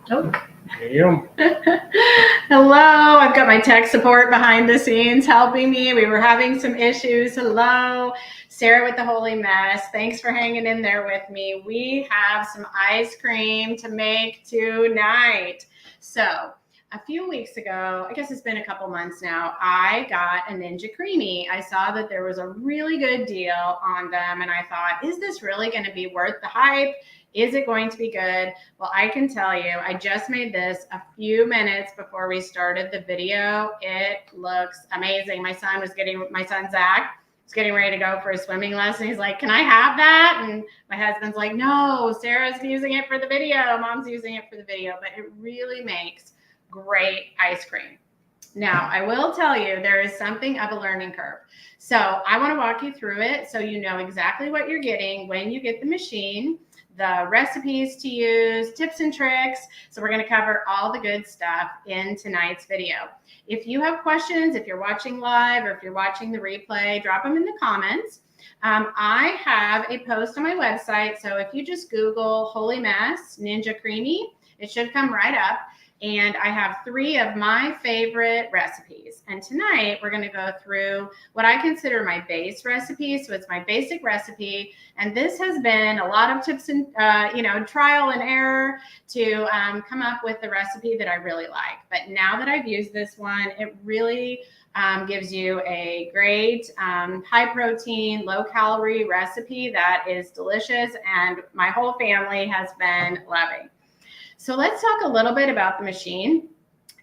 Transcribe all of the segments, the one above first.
Oh. Damn. Hello, I've got my tech support behind the scenes helping me. We were having some issues. Hello, Sarah with the Holy Mess. Thanks for hanging in there with me. We have some ice cream to make tonight. So, a few weeks ago, I guess it's been a couple months now, I got a Ninja Creami. I saw that there was a really good deal on them, and I thought, is this really going to be worth the hype? Is it going to be good? Well, I can tell you, I just made this a few minutes before we started the video. It looks amazing. My son Zach was getting ready to go for a swimming lesson. He's like, can I have that? And my husband's like, no, Sarah's using it for the video. Mom's using it for the video, but it really makes great ice cream. Now, I will tell you, there is something of a learning curve. So I want to walk you through it so you know exactly what you're getting when you get the machine, the recipes to use, tips and tricks. So we're going to cover all the good stuff in tonight's video. If you have questions, if you're watching live or if you're watching the replay, drop them in the comments. I have a post on my website. So if you just Google Holy Mess Ninja Creami, it should come right up. And I have 3 of my favorite recipes. And tonight we're going to go through what I consider my base recipe. So it's my basic recipe. And this has been a lot of tips and, trial and error to come up with the recipe that I really like. But now that I've used this one, it really gives you a great high protein, low calorie recipe that is delicious. And my whole family has been loving. So let's talk a little bit about the machine.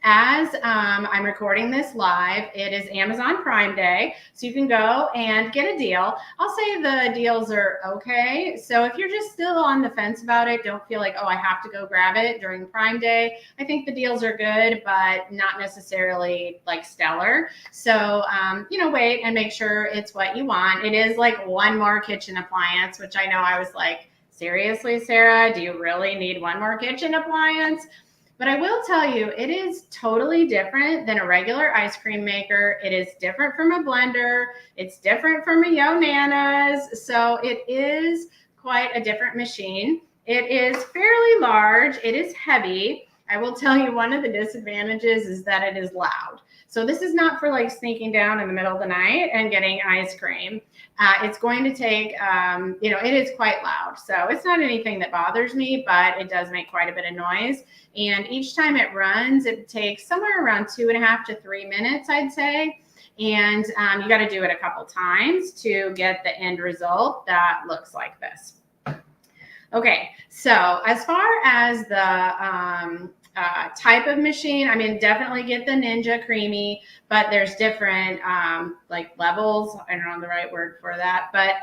As I'm recording this live, it is Amazon Prime Day, so you can go and get a deal. I'll say the deals are okay. So if you're just still on the fence about it, don't feel like, oh, I have to go grab it during Prime Day. I think the deals are good, but not necessarily like stellar. So, wait and make sure it's what you want. It is like one more kitchen appliance, which I know I was like, seriously, Sarah, do you really need one more kitchen appliance? But I will tell you, it is totally different than a regular ice cream maker. It is different from a blender. It's different from a Yo Nana's. So it is quite a different machine. It is fairly large. It is heavy. I will tell you, one of the disadvantages is that it is loud. So this is not for like sneaking down in the middle of the night and getting ice cream. It's going to take, it is quite loud. So it's not anything that bothers me, but it does make quite a bit of noise. And each time it runs, it takes somewhere around 2.5 to 3 minutes, I'd say. And you got to do it a couple times to get the end result that looks like this. Okay, so as far as the type of machine, I mean, definitely get the Ninja Creami, but there's different levels. I don't know the right word for that, but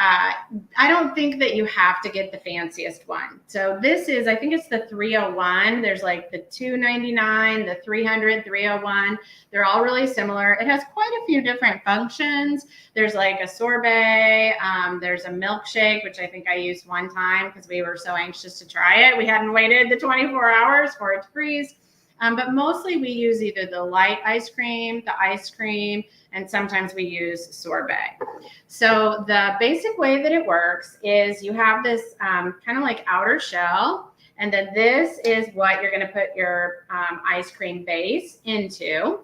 I don't think that you have to get the fanciest one. So this is, I think it's the 301. There's like the 299, the 300, 301. They're all really similar. It has quite a few different functions. There's like a sorbet. There's a milkshake, which I think I used one time because we were so anxious to try it. We hadn't waited the 24 hours for it to freeze. But mostly we use either the light ice cream, and sometimes we use sorbet. So the basic way that it works is you have this kind of like outer shell, and then this is what you're going to put your ice cream base into.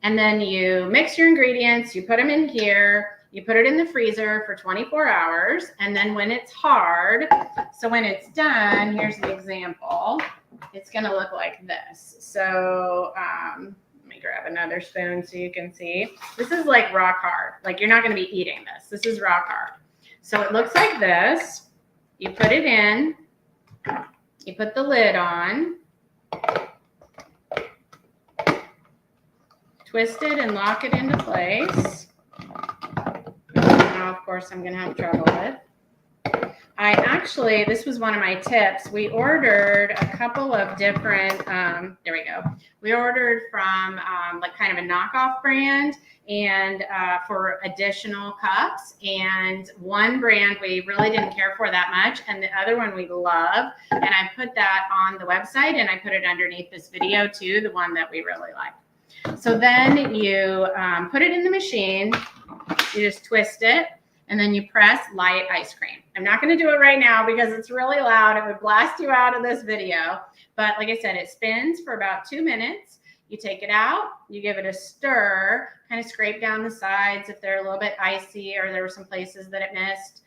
And then you mix your ingredients, you put them in here, you put it in the freezer for 24 hours, and then when it's hard, so when it's done, here's the example. It's going to look like this. So let me grab another spoon so you can see. This is like rock hard. Like you're not going to be eating this. This is rock hard. So it looks like this. You put it in. You put the lid on. Twist it and lock it into place. Now, of course, I'm going to have trouble with. This was one of my tips. We ordered a couple of different, there we go. We ordered from kind of a knockoff brand and for additional cups. And one brand we really didn't care for that much. And the other one we love. And I put that on the website and I put it underneath this video too, the one that we really like. So then you put it in the machine. You just twist it. And then you press light ice cream. I'm not going to do it right now because it's really loud. It would blast you out of this video. But like I said, it spins for about 2 minutes. You take it out, you give it a stir, kind of scrape down the sides if they're a little bit icy or there were some places that it missed.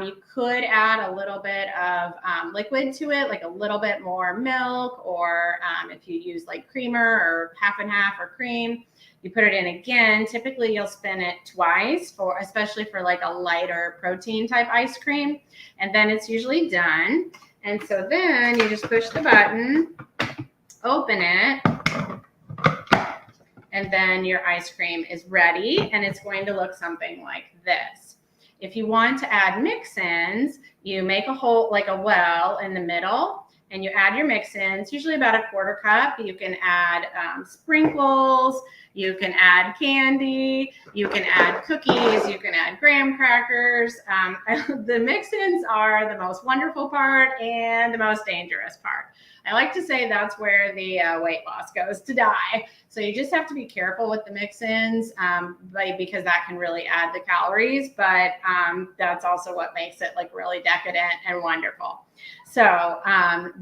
You could add a little bit of liquid to it, like a little bit more milk, or if you use like creamer or half and half or cream, you put it in again. Typically you'll spin it twice, for especially for like a lighter protein type ice cream, and then it's usually done. And so then you just push the button, open it, and then your ice cream is ready, and it's going to look something like this. If you want to add mix-ins, you make a hole, like a well in the middle, and you add your mix-ins, usually about a 1/4 cup. You can add sprinkles, you can add candy, you can add cookies, you can add graham crackers. The mix-ins are the most wonderful part and the most dangerous part. I like to say that's where the weight loss goes to die. So you just have to be careful with the mix-ins because that can really add the calories, but that's also what makes it like really decadent and wonderful. So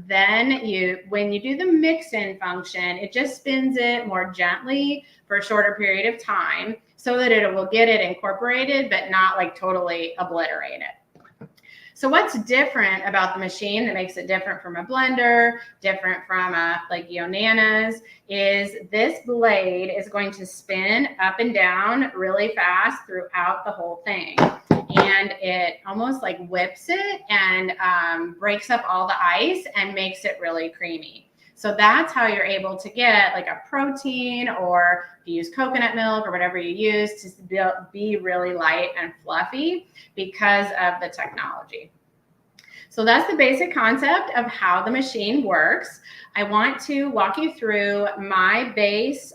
then when you do the mix-in function, it just spins it more gently for a shorter period of time so that it will get it incorporated, but not like totally obliterate it. So what's different about the machine that makes it different from a blender, different from like Nana's, is this blade is going to spin up and down really fast throughout the whole thing. And it almost like whips it and breaks up all the ice and makes it really creamy. So that's how you're able to get like a protein, or if you use coconut milk or whatever you use, to be really light and fluffy because of the technology. So that's the basic concept of how the machine works. I want to walk you through my base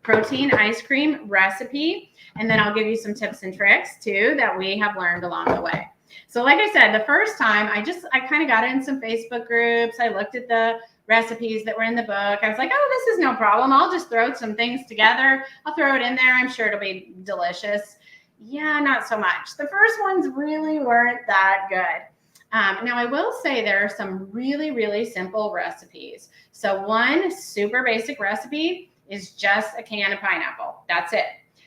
protein ice cream recipe, and then I'll give you some tips and tricks too that we have learned along the way. So like I said, the first time I kind of got in some Facebook groups. I looked at the recipes that were in the book. I was like, oh, this is no problem. I'll just throw some things together. I'll throw it in there. I'm sure it'll be delicious. Yeah, not so much. The first ones really weren't that good. Now, I will say there are some really, really simple recipes. So one super basic recipe is just a can of pineapple. That's it.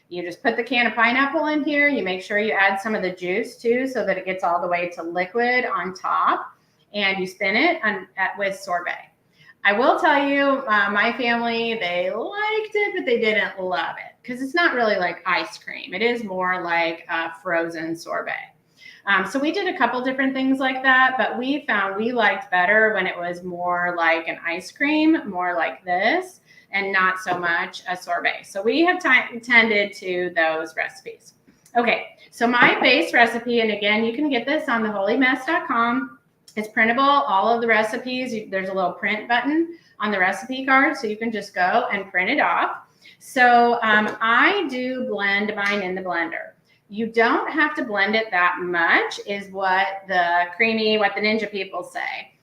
You just put the can of pineapple in here. You make sure you add some of the juice too, so that it gets all the way to liquid on top, and you spin it with sorbet. I will tell you, my family, they liked it, but they didn't love it because it's not really like ice cream. It is more like a frozen sorbet. So we did a couple different things like that, but we found we liked better when it was more like an ice cream, more like this, and not so much a sorbet. So we have tended to those recipes. Okay, so my base recipe, and again, you can get this on theholymess.com. It's printable, all of the recipes. There's a little print button on the recipe card, so you can just go and print it off. So I do blend mine in the blender. You don't have to blend it that much, is what the Ninja people say.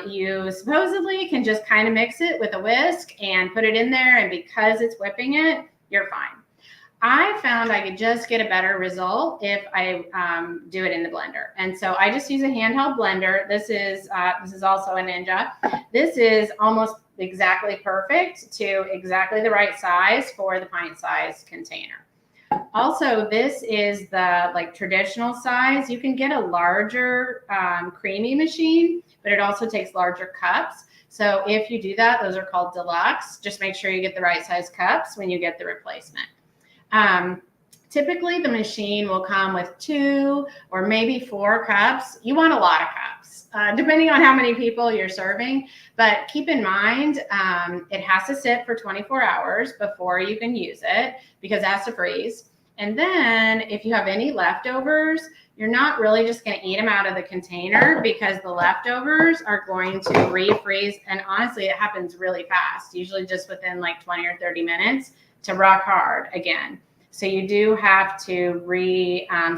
You supposedly can just kind of mix it with a whisk and put it in there, and because it's whipping it, you're fine. I found I could just get a better result if I do it in the blender. And so I just use a handheld blender. This is also a Ninja. This is almost exactly perfect to exactly the right size for the pint-sized container. Also, this is the like traditional size. You can get a larger creamy machine, but it also takes larger cups. So if you do that, those are called deluxe. Just make sure you get the right size cups when you get the replacement. Typically the machine will come with 2 or maybe 4 cups. You want a lot of cups, depending on how many people you're serving, but keep in mind, it has to sit for 24 hours before you can use it because it has to freeze. And then if you have any leftovers, you're not really just going to eat them out of the container because the leftovers are going to refreeze. And honestly, it happens really fast, usually just within like 20 or 30 minutes to rock hard again. So you do have to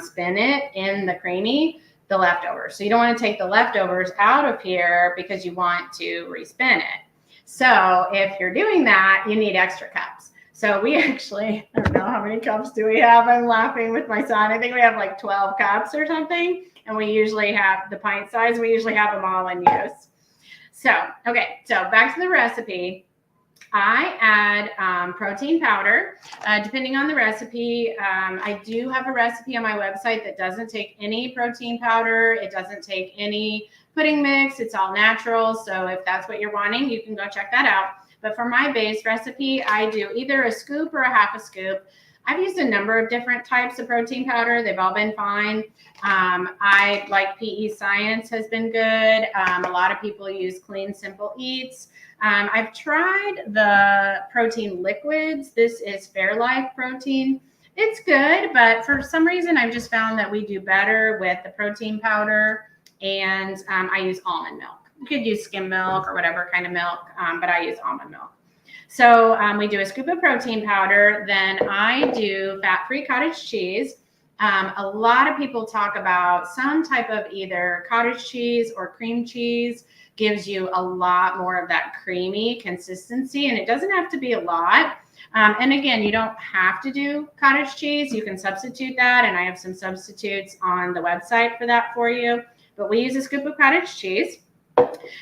spin it in the creamy, the leftovers. So you don't want to take the leftovers out of here because you want to respin it. So if you're doing that, you need extra cups. So we actually, I don't know how many cups do we have. I'm laughing with my son. I think we have like 12 cups or something. and we usually have the pint size. We usually have them all in use. So, okay, so back to the recipe. I add protein powder, depending on the recipe. I do have a recipe on my website that doesn't take any protein powder. It doesn't take any pudding mix. It's all natural. So if that's what you're wanting, you can go check that out. But for my base recipe, I do either a scoop or a half a scoop. I've used a number of different types of protein powder. They've all been fine. I like PE Science has been good. A lot of people use Clean Simple Eats. I've tried the protein liquids. This is Fairlife protein. It's good, but for some reason, I've just found that we do better with the protein powder, and I use almond milk. You could use skim milk or whatever kind of milk, but I use almond milk. So we do a scoop of protein powder. Then I do fat-free cottage cheese. A lot of people talk about some type of either cottage cheese or cream cheese gives you a lot more of that creamy consistency, and it doesn't have to be a lot. And again, you don't have to do cottage cheese. You can substitute that, and I have some substitutes on the website for that for you. But we use a scoop of cottage cheese.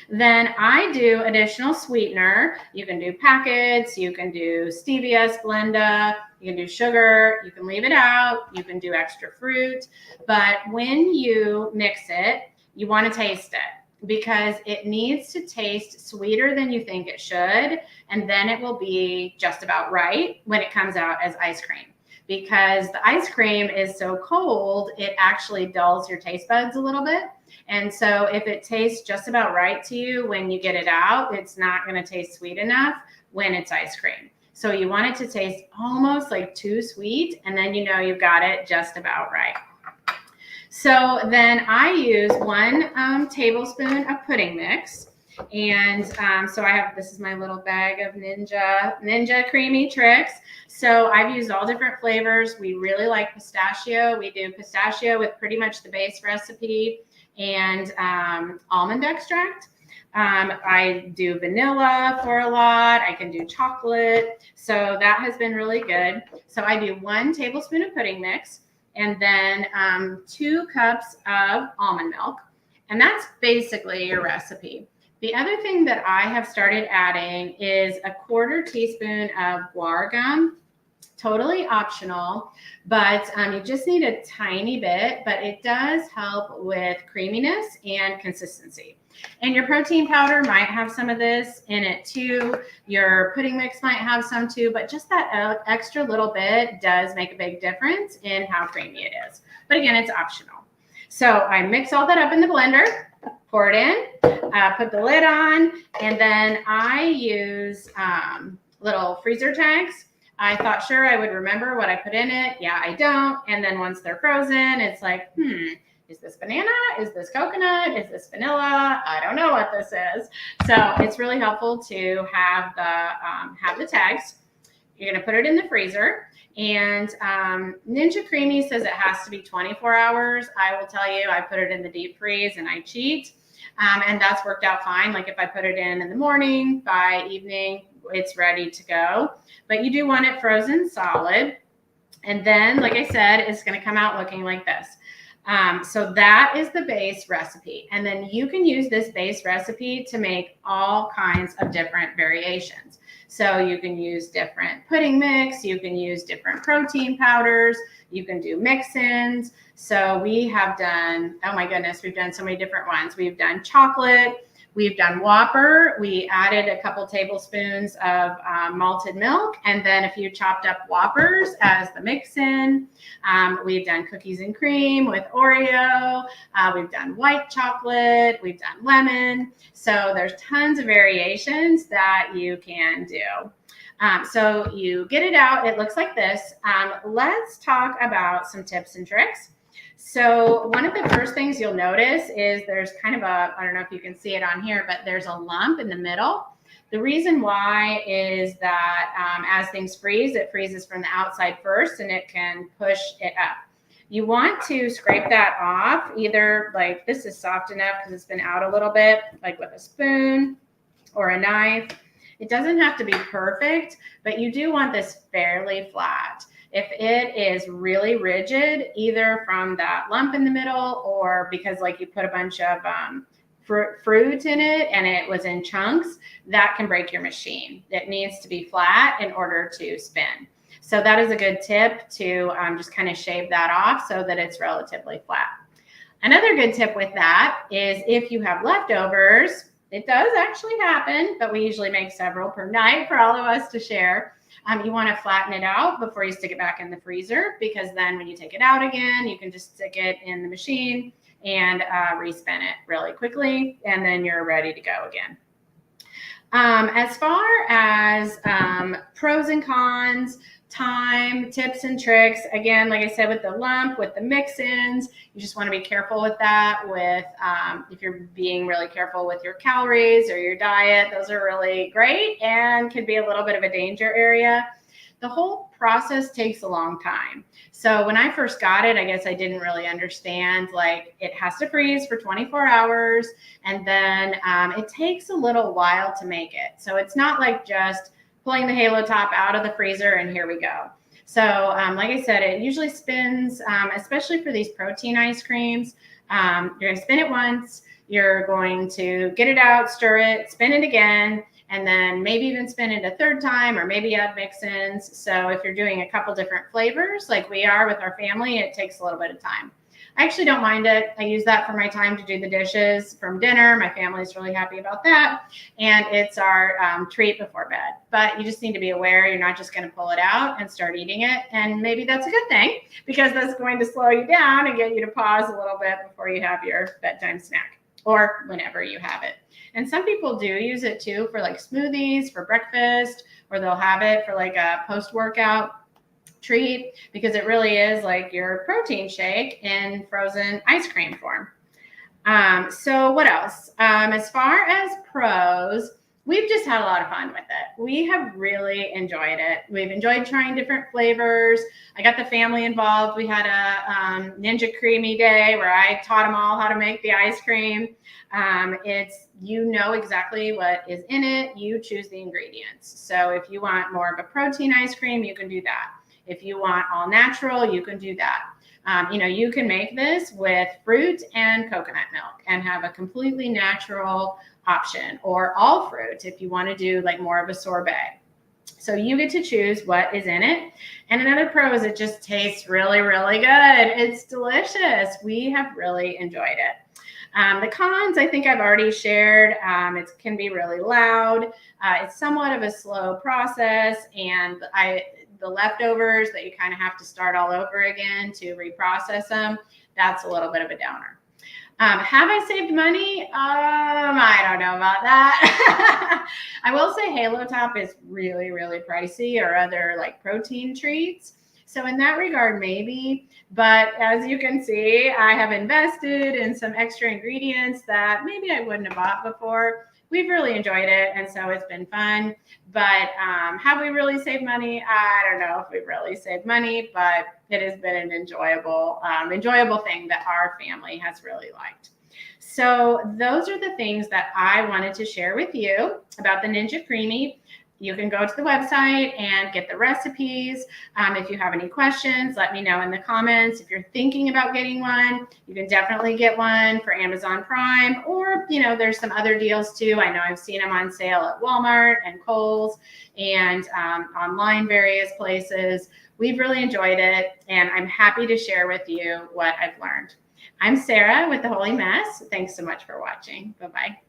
Then I do additional sweetener. You can do packets, you can do stevia, Splenda, you can do sugar, you can leave it out, you can do extra fruit. But when you mix it, you want to taste it because it needs to taste sweeter than you think it should. And then it will be just about right when it comes out as ice cream. Because the ice cream is so cold, it actually dulls your taste buds a little bit. And so if it tastes just about right to you when you get it out, it's not going to taste sweet enough when it's ice cream. So you want it to taste almost like too sweet, and then you know you've got it just about right. So then I use 1 tablespoon of pudding mix. And so I have, this is my little bag of Ninja Creami tricks. So I've used all different flavors. We really like pistachio. We do pistachio with pretty much the base recipe and almond extract. I do vanilla for a lot. I can do chocolate. So that has been really good. So I do 1 tablespoon of pudding mix and then 2 cups of almond milk. And that's basically your recipe. The other thing that I have started adding is a 1/4 teaspoon of guar gum. Totally optional, but you just need a tiny bit, but it does help with creaminess and consistency. And your protein powder might have some of this in it too. Your pudding mix might have some too, but just that extra little bit does make a big difference in how creamy it is. But again, it's optional. So I mix all that up in the blender, pour it in, put the lid on, and then I use little freezer tags. I thought sure I would remember what I put in it. Yeah, I don't. And then once they're frozen, it's like, is this banana? Is this coconut? Is this vanilla? I don't know what this is. So it's really helpful to have the tags. You're going to put it in the freezer. And Ninja Creami says it has to be 24 hours. I will tell you, I put it in the deep freeze and I cheat. And that's worked out fine. Like if I put it in the morning, by evening, it's ready to go. But you do want it frozen solid. And then, like I said, it's going to come out looking like this. So that is the base recipe. And then you can use this base recipe to make all kinds of different variations. So you can use different pudding mix. You can use different protein powders. You can do mix-ins. So we have done, oh my goodness, we've done so many different ones. We've done chocolate. We've done Whopper. We added a couple tablespoons of malted milk and then a few chopped up Whoppers as the mix-in. We've done cookies and cream with Oreo. We've done white chocolate. We've done lemon. So there's tons of variations that you can do. So you get it out. It looks like this. Let's talk about some tips and tricks. So one of the first things you'll notice is there's kind of a, I don't know if you can see it on here, but there's a lump in the middle. The reason why is that as things freeze, it freezes from the outside first and it can push it up. You want to scrape that off, either like this is soft enough because it's been out a little bit, like with a spoon or a knife. It doesn't have to be perfect, but you do want this fairly flat. If it is really rigid, either from that lump in the middle or because like you put a bunch of fruit in it and it was in chunks, that can break your machine. It needs to be flat in order to spin. So that is a good tip to just kind of shave that off so that it's relatively flat. Another good tip with that is if you have leftovers, it does actually happen, but we usually make several per night for all of us to share. You want to flatten it out before you stick it back in the freezer, because then when you take it out again, you can just stick it in the machine and respin it really quickly, and then you're ready to go again. As far as pros and cons, time, tips and tricks, again, like I said, with the lump, with the mix-ins, you just want to be careful with that. With if you're being really careful with your calories or your diet, those are really great and can be a little bit of a danger area. The whole process takes a long time. So when I first got it, I guess I didn't really understand, like, it has to freeze for 24 hours and then it takes a little while to make it. So it's not like just pulling the halo top out of the freezer and here we go. So like I said, it usually spins, especially for these protein ice creams. You're going to spin it once, you're going to get it out, stir it, spin it again, and then maybe even spin it a third time, or maybe add mix-ins. So if you're doing a couple different flavors like we are with our family, it takes a little bit of time. I actually don't mind it. I use that for my time to do the dishes from dinner. My family's really happy about that. And it's our treat before bed. But you just need to be aware you're not just going to pull it out and start eating it. And maybe that's a good thing, because that's going to slow you down and get you to pause a little bit before you have your bedtime snack, or whenever you have it. And some people do use it too for like smoothies for breakfast, or they'll have it for like a post-workout treat, because it really is like your protein shake in frozen ice cream form. So what else? As far as pros, we've just had a lot of fun with it. We have really enjoyed it. We've enjoyed trying different flavors. I got the family involved. We had a Ninja Creami day where I taught them all how to make the ice cream. It's, you know exactly what is in it. You choose the ingredients. So if you want more of a protein ice cream, you can do that. If you want all natural, you can do that. You can make this with fruit and coconut milk and have a completely natural option, or all fruit if you want to do like more of a sorbet. So you get to choose what is in it. And another pro is it just tastes really, really good. It's delicious. We have really enjoyed it. The cons, I think I've already shared. It can be really loud. It's somewhat of a slow process, and the leftovers that you kind of have to start all over again to reprocess them, that's a little bit of a downer. Have I saved money? I don't know about that. I will say Halo Top is really, really pricey, or other like protein treats. So in that regard, maybe. But as you can see, I have invested in some extra ingredients that maybe I wouldn't have bought before. We've really enjoyed it, and so it's been fun. But have we really saved money? I don't know if we've really saved money, but it has been an enjoyable thing that our family has really liked. So those are the things that I wanted to share with you about the Ninja Creami. You can go to the website and get the recipes. If you have any questions, let me know in the comments. If you're thinking about getting one, you can definitely get one for Amazon Prime, or, there's some other deals too. I know I've seen them on sale at Walmart and Kohl's and online various places. We've really enjoyed it, and I'm happy to share with you what I've learned. I'm Sarah with The Holy Mess. Thanks so much for watching. Bye-bye.